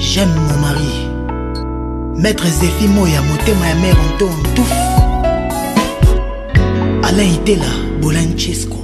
J'aime mon mari. Maître Zéphie Moya, motema ya mère Anto Ntouf. Alain Itela, Bolanchesco.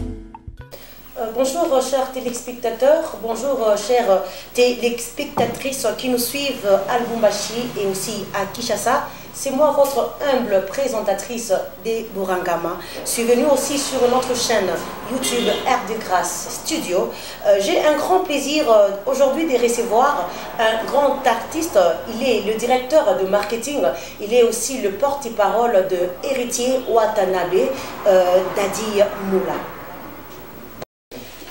Bonjour chers téléspectateurs, bonjour chères téléspectatrices qui nous suivent à Lubumbashi et aussi à Kinshasa. C'est moi votre humble présentatrice des Borangama. Je suis venue aussi sur notre chaîne YouTube Air de Grâce Studio. J'ai un grand plaisir aujourd'hui de recevoir un grand artiste. Il est le directeur de marketing, il est aussi le porte-parole de Héritier Watanabe, Dadi Moula.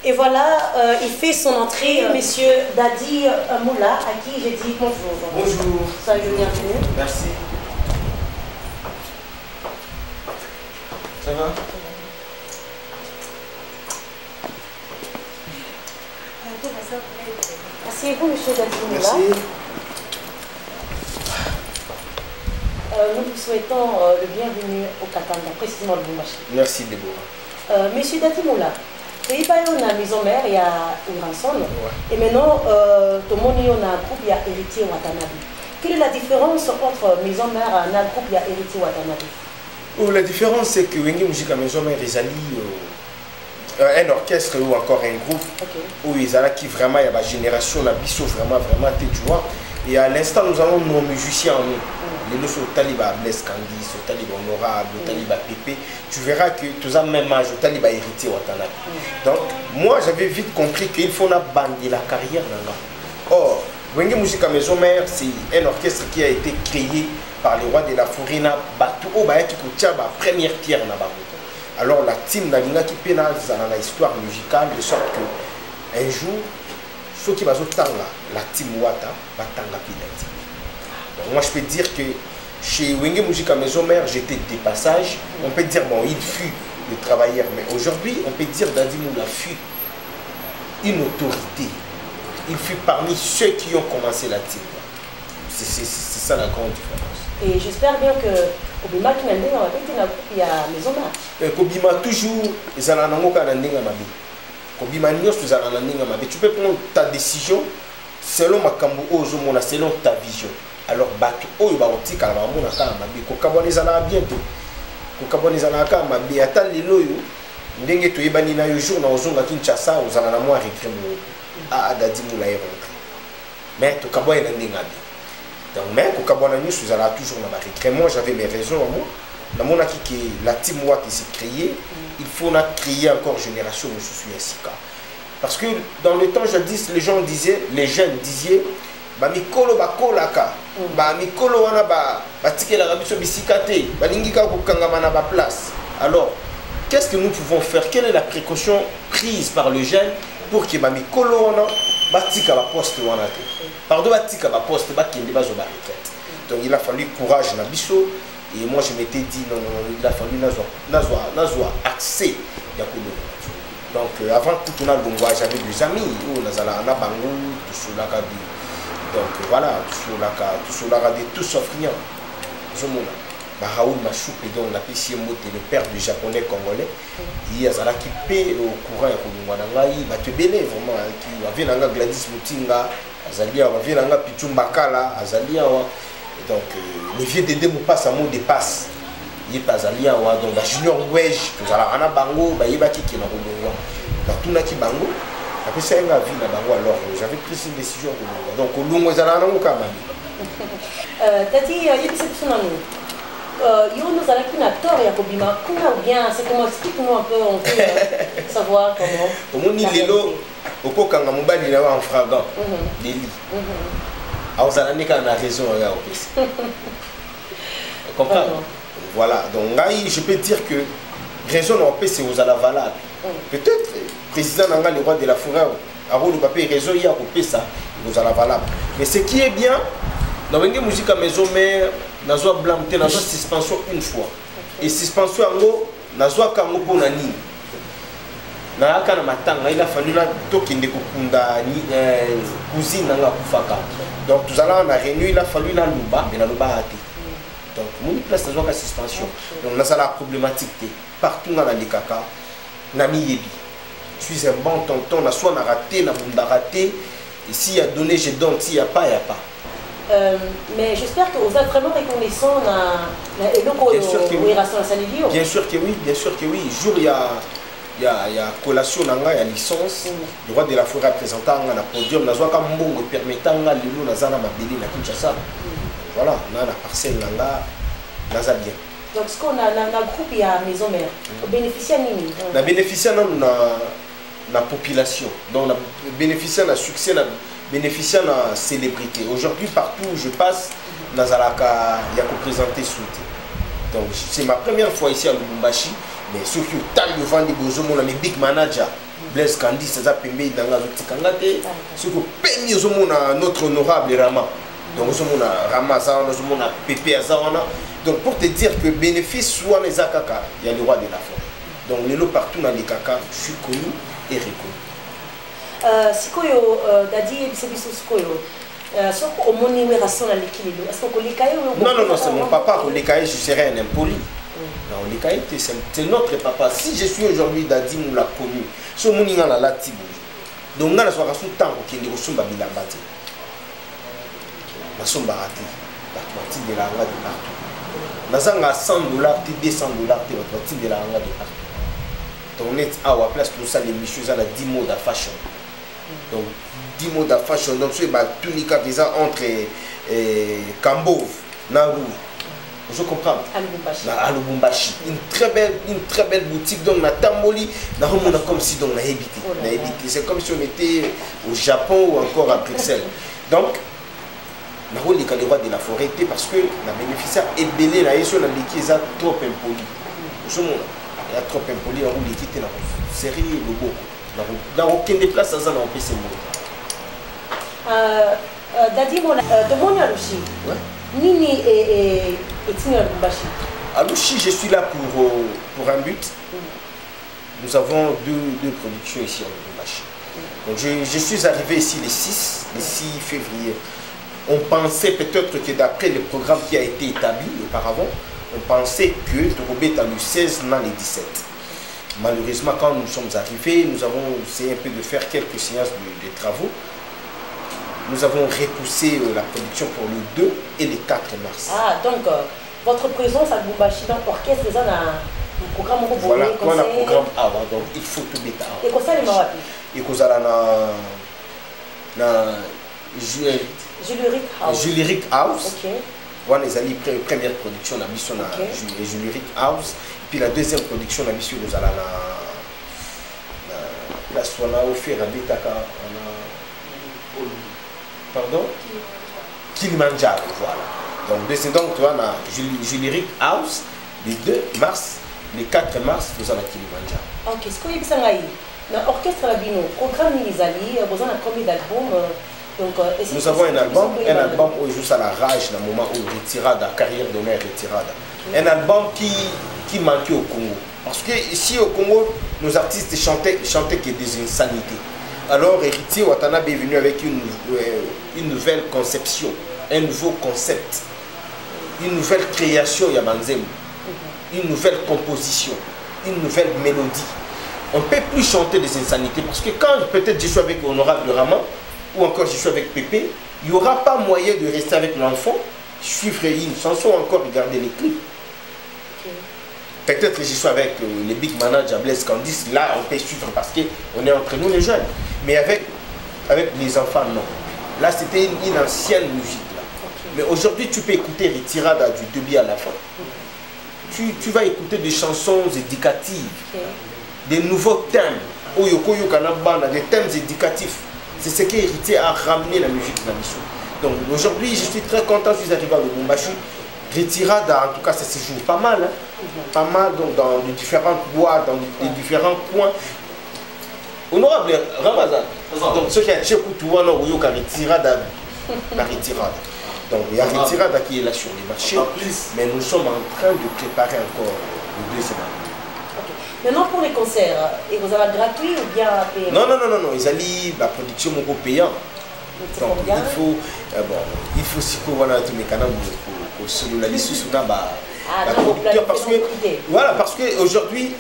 Et voilà, il fait son entrée, monsieur Dadi Moula, à qui j'ai dit bonjour. Bonjour. Soyez le bienvenu. Merci. Ça va? Asseyez-vous, monsieur Dadi Moula. Merci. Nous vous souhaitons le bienvenu au Katanga, précisément le Lubumbashi. Merci, Déborah. Monsieur Dadi Moula. Il y a une maison mère, il y a une rançon. Et maintenant, tout le monde a un groupe, il y a Héritier Watanabe. Quelle est la différence entre maison mère et un groupe, il y a Héritier Watanabe? La différence, c'est que Wenge Musique à maison mère, ils allient un orchestre ou encore un groupe où ils allient qui vraiment, il y a une génération, la bisso vraiment, tu vois. Et à l'instant, nous avons nos musiciens en nous. Les deux sont Taliba Blaise Candice, Taliba Honorable, Taliba Pépé. Tu verras que tous ont même âge, Taliba Héritier Watanabe. Donc, moi, j'avais vite compris qu'il faut la bande et la carrière. Or, Wenge Musique à maison mère, c'est un orchestre qui a été créé par les rois de la forêt. La première pierre. Alors, la team Nalinga qui pénale dans la histoire musicale, de sorte que un jour, ceux qui vont la team Wata va tanga Pinati. Donc moi je peux dire que chez Wenge Musique à maison mère, j'étais des passages. On peut dire bon, il fut le travailleur, mais aujourd'hui on peut dire Dadi Moula fut une autorité. Il fut parmi ceux qui ont commencé la team. C'est ça la grande différence. Et j'espère bien que Kobima qui n'a pas il y a maison mère. Kobima toujours ils ont tu peux prendre ta décision selon ma kambo ozomona, selon ta vision. Alors bato oyo ba otika ba mona kala mabe ko kaboneza na bientôt. Ko kaboneza na kala mabe ata lelo yo ndenge to yebani na yo jour na ozonga Kinshasa ozala na moi regret mo a Dadi Moula est rentré. Mais to kaboneza ndinga bi. Donc mais ko kabona ni ozala toujours na ba regret. Moi j'avais mes raisons moi. Na mona ki que la team Watt qui s'est créée, il faut la créer encore génération où je suis ainsi cas. Parce que dans le temps jadis, les gens disaient, les jeunes disaient, ba mikolo ba kolaka, ba mikolo wana ba tike la rabiso bisikate, ba lingika ko kangama na ba place. Alors, qu'est-ce que nous pouvons faire? Quelle est la précaution prise par le jeune pour que ba mikolo wana ba tika ba poste wana te? Pardon, ba tika ba poste ba kende ba zo ba retraite. Donc il a fallu courage na biso. Et moi je m'étais dit non, il a fallu n'avoir accès à Kolo. Donc avant tout on a l'ongwa, j'avais des amis, on a Bango, tout sur la radio. Donc voilà, tout sur la radio, tout sauf rien. Je m'en ai. Raoul Machoupe, donc la PCM, le père du japonais congolais, il y a Zala qui paie au courant et Kolungwanangai, te béné vraiment, qui avait un Gladys Mutinga, Azalia, avait un Pichumbakala, Azalia. Donc, les vieux Dédé Moupas, un mot dépasse. Il n'y a pas d'allié, donc, Junior Wedge, tout ça, Anna Bango, il y a qui est dans le monde. Tout Bango, après ça, il y a vie dans Bango, alors j'avais pris une décision. Donc, au long, ils allaient en Okama. Tati, il y a cette personne nous allons plus acteur et à Kobima. Comment bien, c'est comment explique-nous un peu, on peut savoir comment. Au monde, il est là, au Kokanga Mouba, il est en fragant, des lits. Alors, vous avez raison, vous comprenez? Voilà, donc je peux dire que raison en paix, c'est aux valable. Peut-être, président le roi de la forêt, a raison, il y a coupé ça, vous allez valable. Mais ce qui est bien, dans la musique à maison mère, dans la blanc, dans la suspension une fois. Et suspension en haut, dans la kango pour nani. Il a fallu la tokinde kokunda cousine nanga kufaka. Donc tout à l'heure on a réuni, il a fallu la luba, mais la luba a été. Donc mon place dans la suspension. Donc on a la problématique partout dans les kaka, nami yebi. Je suis un bon tonton, on a soit raté, on a raté. Et s'il y a donné, je donne. S'il n'y a pas, il n'y a pas. Mais j'espère que vous êtes vraiment reconnaissant et bien sûr que oui. Bien sûr que oui, bien sûr que oui. Jour il y a collation nanga, il y a licence. Le roi de la forêt représentant na podium, na zoa comme mbongo permettant nga lelo na zana mabeli na Kinshasa. Voilà, na la parcelle nanga na za bien. Donc ce qu'on a dans le groupe il y a maison mère. Au bénéficiaire nini. Na bénéficiaire na population. Donc na bénéficiaire na succès na bénéficiaire na célébrité. Aujourd'hui partout où je passe nazalaka il y a ko présenter souhaité. Donc c'est ma première fois ici à Lubumbashi. Mais ceux qui ont devant des beaux hommes, les big managers, Blaise Candy, César Pembe, ceux qui ont permis notre honorable Rama. Donc, nous avons Rama, nous avons Pépé Azawana. Donc, pour te dire que bénéfice soit les Akaka, il y a le roi de la forêt. Donc, les lots partout dans les Kaka, je suis connu et reconnu. Sikoyo, Dadi, Sikoyo. Est-ce non, c'est mon papa. Je serais un impoli. Non, c'est notre papa. Si je suis aujourd'hui Dadi Moula connu, ce moninga la latibo. Donc on a la soirée sous temps qui est au somba bilambati. La somba raté. La toiture de la ranga de partout. Nazanga $100, $200, tu vas de la ranga de partout. Donc on est à la place pour ça les messieurs à la 10 mots de fashion. Donc 10 mots de fashion. Donc c'est tout les cas entre Kambov, Nauru. Je comprends. À Lubumbashi. Une très belle boutique. Donc, na Tamboli, na Romona comme si on a habité. C'est comme si on était au Japon ou encore à Bruxelles. Donc, na rôle les roi de la forêt parce que la bénéficiaire est belé la question na l'équipe trop impoli. Il y a trop impoli na rôle l'équipe na série le beau. Dans aucune des places ça on peut se Dadi mon de aussi. Ouais. Nini et Tina Lubumbashi. À Louchi, je suis là pour un but. Nous avons deux productions ici à Lubumbashi. Donc je suis arrivé ici le 6 février. On pensait peut-être que d'après le programme qui a été établi auparavant, on pensait que Torobé est le 16, non le 17. Malheureusement, quand nous sommes arrivés, nous avons essayé un peu de faire quelques séances de travaux. Nous avons repoussé la production pour le 2 et le 4 mars. Ah, donc votre présence à Lubumbashi dans l'orchestre, c'est un programme où vous voilà, on a un programme A, donc il faut tout mettre. Et quoi ça, les Mawapi? Et quoi ça, na Julieric House. Ok. On a les première production, on a mis sur Julieric House. Puis la deuxième production, on a mis sur la Soana offert à Betaka. Pardon? Kilimanjaro, voilà. Donc tu vois, on a Julieric House, le 2 mars, le 4 mars, nous avons Kilimanjaro. Ok, ce que vous avez dans l'orchestre Labino, programme Nizali, vous avez combien d'albums? Nous avons un album où il joue à la rage, dans le moment où il retira la carrière d'honneur retirada. Un album qui manquait au Congo. Parce que ici au Congo, nos artistes chantaient que des insanités. Alors Héritier Watanabe est venu avec une nouvelle conception, un nouveau concept, une nouvelle création Yamanzem, une nouvelle composition, une nouvelle mélodie. On ne peut plus chanter des insanités parce que quand peut-être je suis avec Honorable Rama ou encore je suis avec Pépé, il n'y aura pas moyen de rester avec l'enfant, suivre une chanson, encore regarder les clips. Peut-être que je suis avec les big managers, Blaise Candy, là on peut suivre parce qu'on est entre nous les jeunes. Mais avec les enfants, non. Là c'était une ancienne musique. Là. Mais aujourd'hui tu peux écouter les tirades du début à la fin. Tu vas écouter des chansons éducatives, des nouveaux thèmes, des thèmes éducatifs. C'est ce qu'Héritier a ramené la musique de la mission. Donc aujourd'hui je suis très content, je suis arrivé à Lubumbashi. Retirada, en tout cas, ça se joue pas mal. Hein. Pas mal donc, dans les différentes boîtes, dans les différents coins. Honorable Ramazan. Donc, ceux qui ont chez Koutouana, il y a Retirada. Donc, il y a Retirada qui est là sur les marchés. Mais nous sommes en train de préparer encore le deuxième album. Maintenant, pour les concerts, et vous avez gratuit ou bien payé? Non. Ils allaient la production payante. Donc, il faut s'y couronner tous mes canaux pour celui-là, les sous parce que aujourd'hui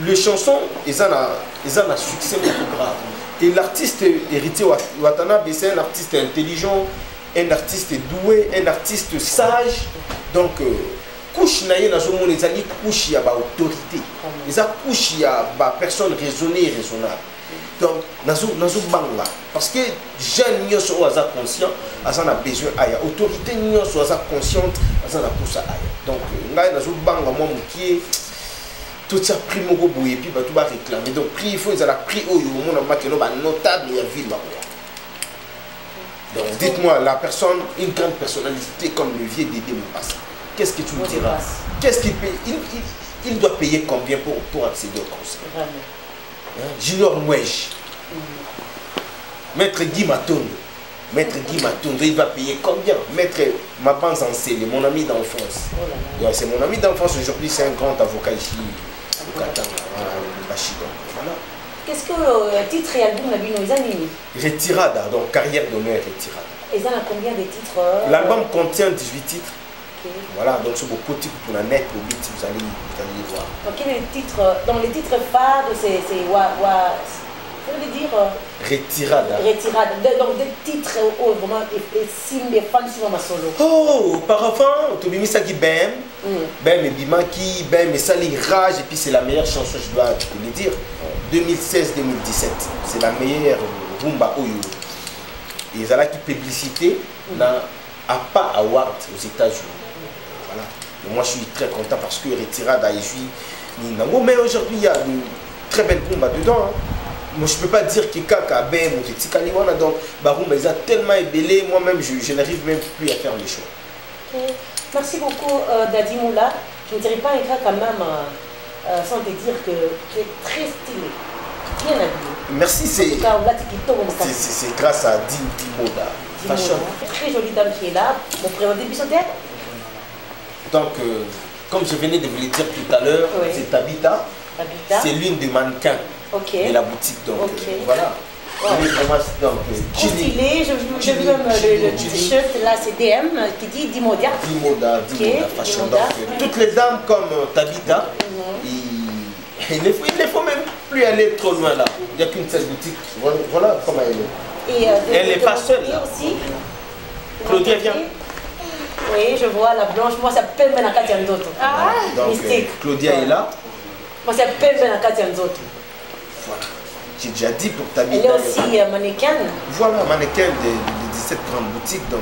les chansons ils ont un succès beaucoup grave et l'artiste Héritier Watanabe c'est un artiste intelligent, un artiste doué, un artiste sage. Donc, couche naïe dans ce monde, ils ont couche à autorité. Ils ont couche à personne raisonnée et raisonnable. Donc, dans ce bang là, parce que jeunes n'y sont pas conscients, ils ont besoin d'ailleurs. Autorité n'y sont pas consciente, ils ont poussé ailleurs. Donc, dans ce bang là, moi, qui est tout ça prix mon go et puis tout va réclamer. Donc, prix il faut ils ont pris au monde notable et à ville. Donc, dites-moi, la personne, une grande personnalité comme le vieux Dédé Mopassa, qu'est-ce que tu me diras? Qu'est-ce qu'il paye? Il doit payer combien pour accéder au conseil? Junior Mouège, Maître Guy Matondo, il va payer combien? Maître Mapans Ansele, mon ami d'enfance. C'est mon ami d'enfance aujourd'hui, c'est un grand avocat ici au Qatar, voilà. Qu'est-ce que le titre et album la Bino Retirada, donc carrière d'honneur Retirada. Et ça a combien de titres? L'album contient 18 titres. Okay. Voilà, donc c'est beaucoup de titres pour la net, au beat, vous allez voir. Donc quel est le titre? Dans les titres phares, c'est je veux dire Retirada. Donc des titres où vraiment les fans sur ma solo. Oh, auparavant, tu as qui Bem, Bem et Bimaki, Bem et Sali Rage, et puis c'est la meilleure chanson, je dois te le dire. 2016-2017, c'est la meilleure rumba Oyo. Et ils ont la publicité dans APA Award aux États-Unis. Voilà. Et moi je suis très content parce que Retirada et mais aujourd'hui il y a de très belles rumba dedans. Hein. Moi je ne peux pas dire que Kaka Ben ou Tikaliwana donc Baroum ils ont tellement ébellé, moi-même je n'arrive même plus à faire les choix. Okay. Merci beaucoup Dadi Moula. Je ne dirais pas un cas quand même sans te dire que tu es très stylé, bien habillé. Merci, c'est grâce à Dimoda Fashion. Très jolie dame qui est là. Mon prénom début son tête. Donc comme je venais de vous le dire tout à l'heure, c'est Tabita. C'est l'une des mannequins de la boutique. Donc voilà. Stylé, je vu même le t-shirt là, c'est DM qui dit Dimoda. Dimoda Fashion. Donc toutes les dames comme Tabita, il ne faut même plus aller trop loin là. Il n'y a qu'une seule boutique. Voilà comment elle est. Et elle n'est pas seule là. Aussi. Claudia vient. Oui, je vois la blanche. Moi, ça peut même à Katia Nzoto. Donc Claudia est là. Moi, ça peut même à Katia Nzoto. Voilà. J'ai déjà dit pour Tabita. Elle est aussi mannequin. Voilà, mannequin de 17 grandes boutiques. Donc,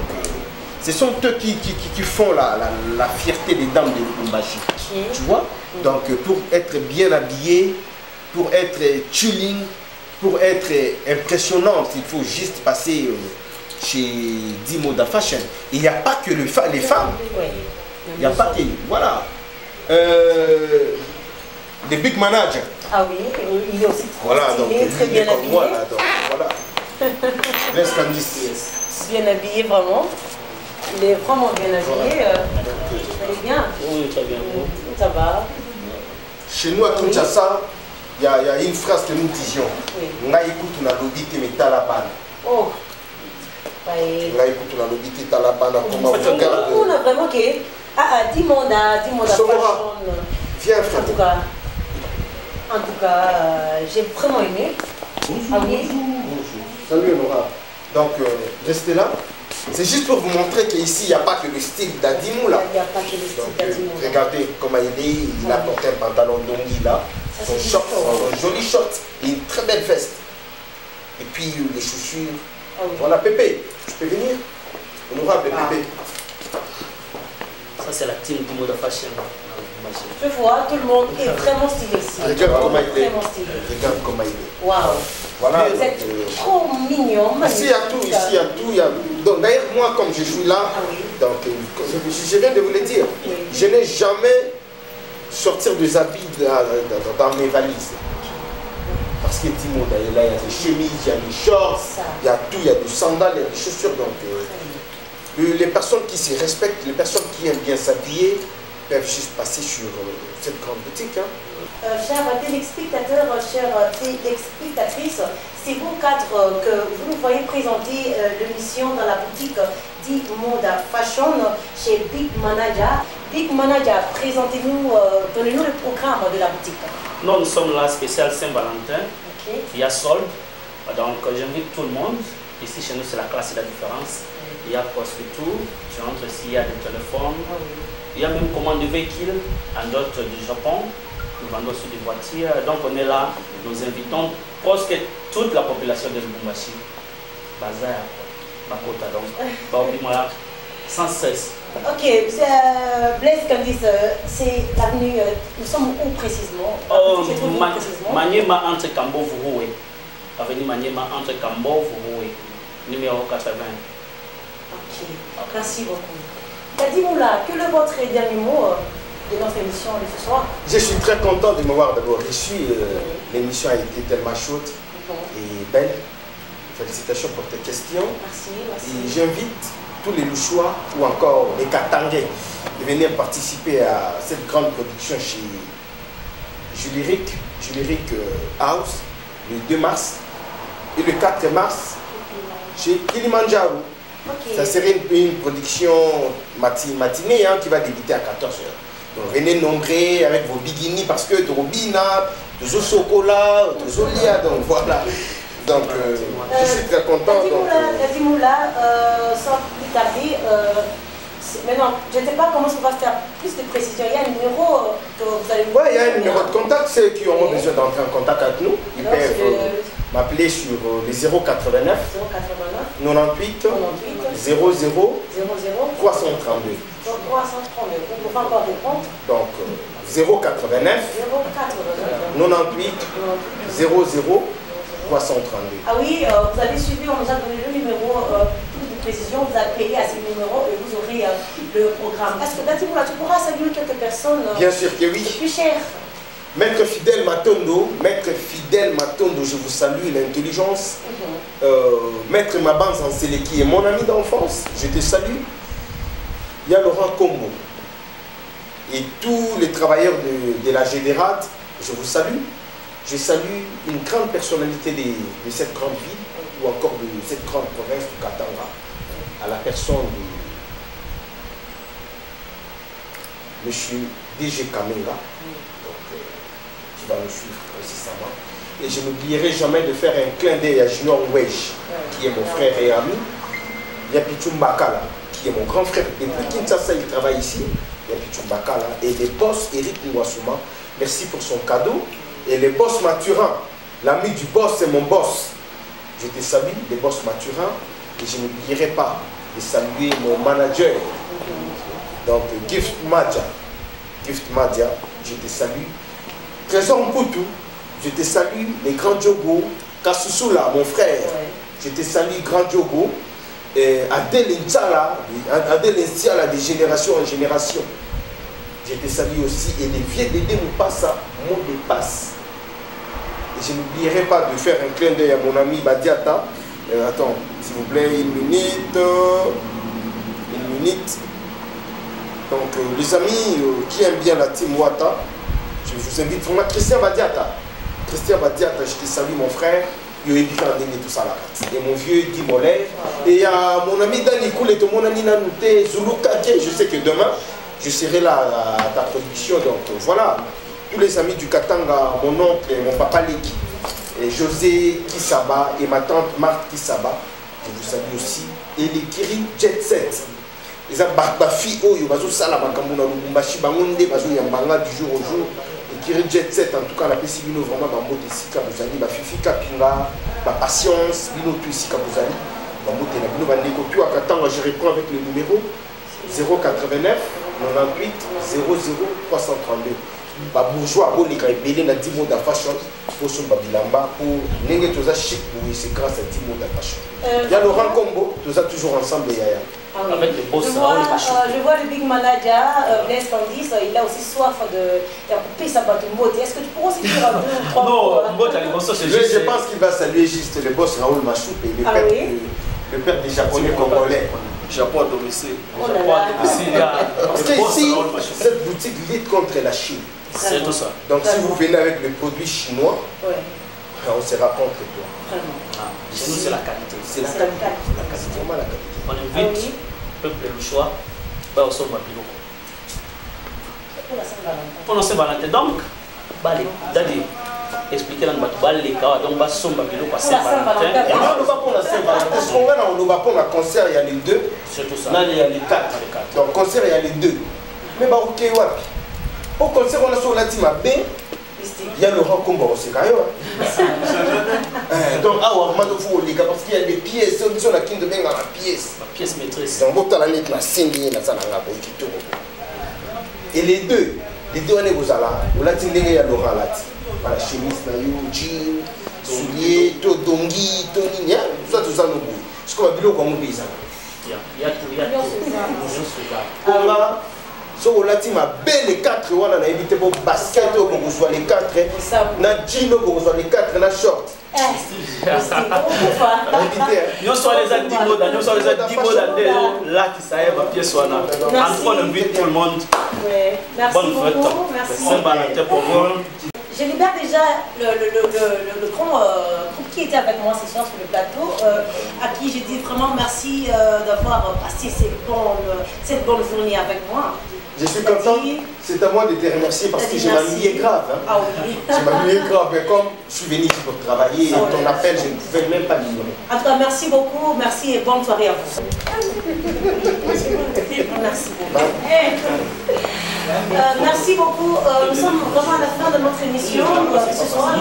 ce sont eux qui font la fierté des dames de Lubumbashi. Tu vois? Donc, pour être bien habillé, pour être chilling, pour être impressionnante, il faut juste passer chez Dimoda Fashion. Il n'y a pas que les femmes. Il n'y a pas que. Voilà. Des big managers. Ah oui, il est aussi voilà, donc, très bien habillé. Moi, là, donc, voilà. Laisse bien habillé, vraiment. Il est vraiment bien habillé. Ça est bien. Oui, très bien. Ça va. Chez nous, à Kinshasa, il y a une phrase que nous disions. On a écouté la lobby qui est Talabana. Oh. On a écouté la lobby qui est Talabana. On a vraiment que. Dimoda Fashion. Viens, frère. En tout cas, j'ai vraiment aimé. Bonjour, bonjour. Salut Nora. Donc, restez là. C'est juste pour vous montrer qu'ici, il n'y a pas que le style d'Adimou là. Il n'y a pas que le style d'Adimou. Regardez comment il est. Il a porté un pantalon dongi là. Son short, son joli short et une très belle veste. Et puis les chaussures. Voilà, Pépé, tu peux venir? Nora, Pépé. Ça, c'est la team du mode fashion. Je vois, tout le monde est vraiment stylé ici. Regarde comment il est. Regarde comment il est. Waouh. Voilà. Vous êtes trop mignon. Ici, il y a tout. Ici, il y a tout. Donc, d'ailleurs, moi, comme je suis là, donc, je viens de vous le dire, je n'ai jamais sortir des habits dans mes valises. Parce que tout le monde est là, il y a des chemises, il y a des shorts, il y a tout, il y a des sandales, il y a des chaussures. Donc, les personnes qui se respectent, les personnes qui aiment bien s'habiller, peuvent juste passer sur cette grande boutique. Hein. Chers téléspectateurs, chères téléspectatrices, c'est vous quatre que vous nous voyez présenter l'émission dans la boutique Dimoda Fashion chez Big Manager. Big Manager, présentez-nous, donnez-nous le programme de la boutique. Nous sommes là spécial Saint-Valentin. Okay. Il y a solde. Donc j'invite tout le monde. Ici chez nous c'est la classe et la différence. Il y a presque tout. Tu entres ici, il y a des téléphones. Il y a même commande de véhicules en dot du Japon. Nous vendons aussi des voitures. Donc on est là. Nous invitons presque toute la population de Lubumbashi. Bazar, Bakota, donc. Sans cesse. Ok, Blaise Candice, c'est l'avenue. Nous sommes où précisément? Maniema entre Kambo Vouroué. Avenue Maniema entre Kambo Vouroué. Numéro 80. Ok, merci beaucoup. Kadi Moula, quel est votre dernier mot de notre émission de ce soir? Je suis très content de m'avoir d'abord reçu. L'émission a été tellement chaude et belle. Félicitations pour tes questions. Merci, merci. Et j'invite tous les Louchois ou encore les Katangais de venir participer à cette grande production chez Juliric House le 2 mars et le 4 mars chez Kilimanjaro. Okay. Ça serait une production matinée qui va débuter à 14h. Donc venez nombrer avec vos bikinis parce que Robina, toujours chocolat, toujours lia, donc voilà. Donc je suis très content. Kadimoula, sans plus tarder, maintenant, je ne sais pas comment on va faire plus de précision. Il y a un numéro que vous allez... Oui, il y a un numéro de contact. Ceux qui auront besoin d'entrer en contact avec nous, ils peuvent m'appeler sur les 089 98 00 332. 332. On peut encore répondre. Donc 089 98 00 332. Ah oui, vous avez suivi, on nous a donné le numéro de précision, vous appelez à ce numéro et vous aurez le programme. Est-ce que Datimoula, tu pourras saluer quelques personnes? Bien sûr que oui. Plus cher. Maître Fidèle Matondo, je vous salue, l'intelligence. Maître Mabanz Ansele, qui est mon ami d'enfance, je te salue. Il y a Laurent Combo et tous les travailleurs de la GDRAD, je vous salue. Je salue une grande personnalité de cette grande ville ou encore de cette grande province du Katanga, à la personne de M. DG Kamenga, qui va nous suivre incessamment. Et je n'oublierai jamais de faire un clin d'œil à Junior Wesh, qui est mon frère et ami. Il y a Pichum Bakala, qui est mon grand frère. Depuis Kinshasa, il travaille ici. Il y a Pichum Bakala. Et le boss Eric Nwasuma, merci pour son cadeau. Et le boss Mathurin, l'ami du boss, c'est mon boss. Je te salue, le boss Mathurin, et je n'oublierai pas de saluer mon manager. Donc, Gift Madia, je te salue. Trésor Mputu, je te salue. Les grands Djogo, Kassusula, mon frère, je te salue, grand Djogo. Adel Ntiala, de génération en génération. Je te salue aussi. Et les vieux Dédé Moupassa, mon dépasse. Et je n'oublierai pas de faire un clin d'œil à mon ami Badiata. Attends, s'il vous plaît, une minute. Donc, les amis qui aiment bien la team Wata, je vous invite vraiment. Christian Badiata, je te salue, mon frère. Et mon vieux Guy Moller. Et il y a mon ami Dani Koulé, mon ami Nanouté, Zulu Kake. Je sais que demain, je serai là à ta production. Donc voilà, tous les amis du Katanga, mon oncle et mon papa Leki, et José Kisaba et ma tante Marthe Kisaba, je vous salue aussi. Et les Kiri Jet Set. Ils ont Bafi Oyo, Bazo Salama Kambuna Lubumbashi, Bangonde, Bazo Yambanga du jour au jour. Et Kiri Jet Set, en tout cas, la Pessibino vraiment Bambote Sika Bouzali, Bafifi Kapinga, Patience, Bino Tuisika Bouzali, Bambote Nabino Bandeko. Puis à Katanga, je réponds avec le numéro 089 98 00 332. Ba bourgeois bon les belé na 10 mots de fashion pour son babilamba pour n'engue toza chic pour c'est grâce à 10 mots de fashion. Il y a Laurent Combo, toza toujours ensemble yaya. Avec le boss. Je vois le big manager Blaise Candice, il a aussi soif de couper sa bateau mode. Est-ce que tu pourrais aussi dire un peu trois mots? Je pense qu'il va saluer juste le boss Raoul Machoup et le père des Japonais congolais. Japon à domicile. Parce qu'ici, cette boutique lutte contre la Chine. C'est tout ça. Donc si vous venez avec les produits chinois, on sera contre toi. Vraiment. Chez nous, c'est la qualité. C'est la qualité. C'est vraiment la qualité. On invite le peuple le choix. On s'en va plus pour la Saint-Valentin. Donc, Dadi, expliquer dans les cas, donc va sombre à Saint-Valentin. On ne va pas pour la Saint-Valentin. Ce qu'on a, on ne va pas pour la concert, il y a les deux. Surtout ça. Là, il y a les quatre. Donc, concert, il y a les deux. Mais bah, ok, ouais. Au concert, on a sur la team B. Il y a le rencontre aussi, quand même. Donc, ah, on va parce qu'il y a des pièces, on a qui devient dans la pièce. La pièce maîtresse. Donc, on a la et les deux, on est aux alas. On a dit qu'il y a Laurent Lati. La chemise, jean, souliers, dongi, toni, tout ça, nous bouge. Ce qu'on va dire, comme on dit ça. Il y a tout. So on a dit ma belle 4 on a évité pour basket pour qu'on soit les 4 na jean pour qu'on soit les 4 na short nous sommes les animaux là qui savent ma pièce soit là on invite tout le monde. Bonne fête Saint-Valentin pour vous. Je libère déjà le grand groupe qui était avec moi ce soir sur le plateau, à qui je dis vraiment merci d'avoir passé cette bonne journée avec moi. Je suis content, c'est à moi de te remercier parce que je m'ennuyais grave. Hein. Ah oui. Je m'ennuyais grave, mais comme je suis venu ici pour travailler, ton appel, je ne pouvais même pas l'ignorer. En tout cas, merci beaucoup, merci et bonne soirée à vous. Merci beaucoup. Merci beaucoup. Nous sommes vraiment à la fin de notre émission ce soir.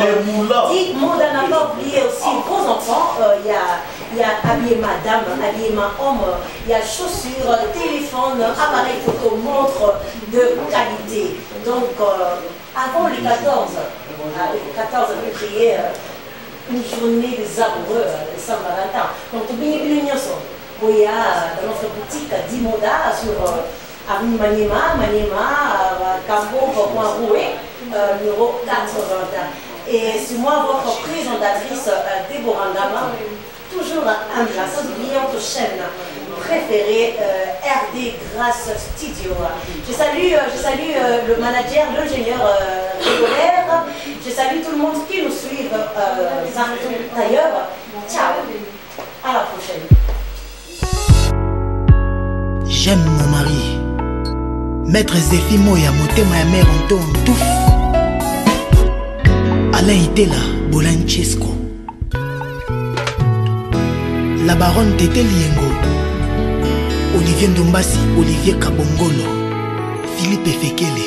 Dites mots n'a pas oublié aussi vos enfants. Il y a habillement dame, habillement homme, il y a chaussures, téléphone, appareil photo, montre de qualité. Donc, avant les 14 février, une journée des amoureux de Saint-Valentin. Donc, il y a dans notre boutique d'Imoda sur avenue Maniema, Cambo, Roué, numéro 81. Et c'est moi, votre présentatrice Déborah Ngama, toujours humble, sans oublier notre chaîne préférée, RD Grâce Studio. Je salue le manager, l'ingénieur Rigolaire. Je salue tout le monde qui nous suit d'ailleurs. Ciao, à la prochaine. J'aime mon mari. Maître Zéphie Moya, motema ya mère Anto Ntouf. Alain Itela, Bolanchesco. La baronne Tété Liengo. Olivier Ndombasi, Olivier Kabongolo. Philippe Efekele.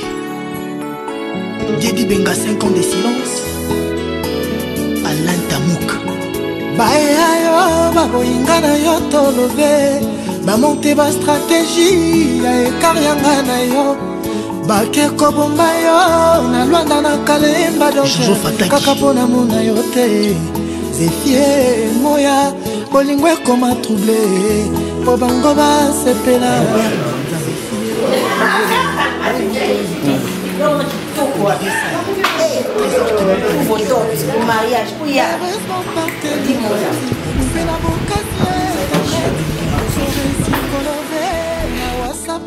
Diedi Benga, 5 ans de silence. Alain Tamouk. Baeayo, baboyingana yo tolove. Bamonte ba stratégie ya ekarianga na yo. Bake kobomba yo na lwanda na kalemba donc kaka pona mona yo te. Zéphie Moya bolingo ekoma troublé po bango basepela.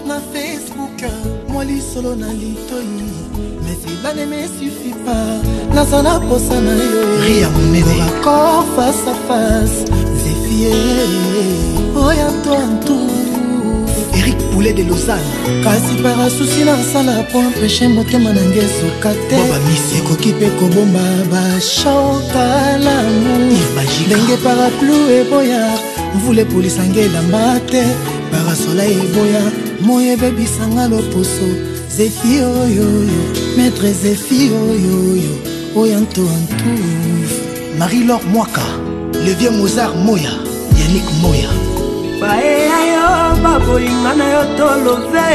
Na Facebook, moi li solo na litoi. Mais si la ne me suffit pas, na sana posa na yo. Ria Moumene. Raccord face à face, Zéphie. Oya Anto. Eric Poulet de Lausanne. Kasi para souci na sala po empêcher motema na ngeso kate. Boba Misi. Ekoki pe kobomba ba shokala mu. Benge parapluie boya. Mvule polisa ngela mbate. Parasola eboya. Moye bebisanga loposo. Zéphie oyoyo. Maître Zéphie oyoyo. Oyanto Antouf. Marie-Laure Mwaka. Le vieux Mozart Moya. Yannick Moya. Baeayo, baboyingana yo tolove.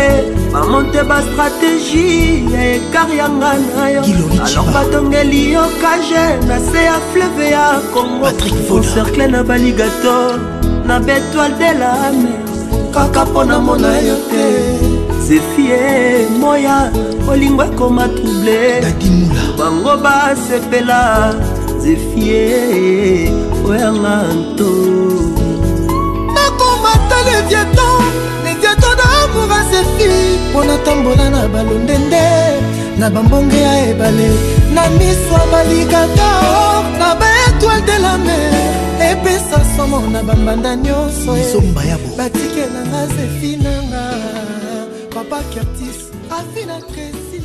Bamonte ba stratégie ya ekarianga na yo. Alors batongeli yo kage na se ya fleuve ya Congo. Cercle na baligator na bétoile de la mer. Kaka pona mona yo te. Zéphie Moya olingo ekoma troublé. Bango basepela. Zéphie oyanga Anto. Les vietons d'amour à Zéphie. Pona tambola na balondende. Na bambonge ya ebale. Na miswa baligator. Na ba étoile de la mer. Epesa somo na bambanda nyonso. Batike na nga Zéphie nanga. Papa Curtis afina Tracy.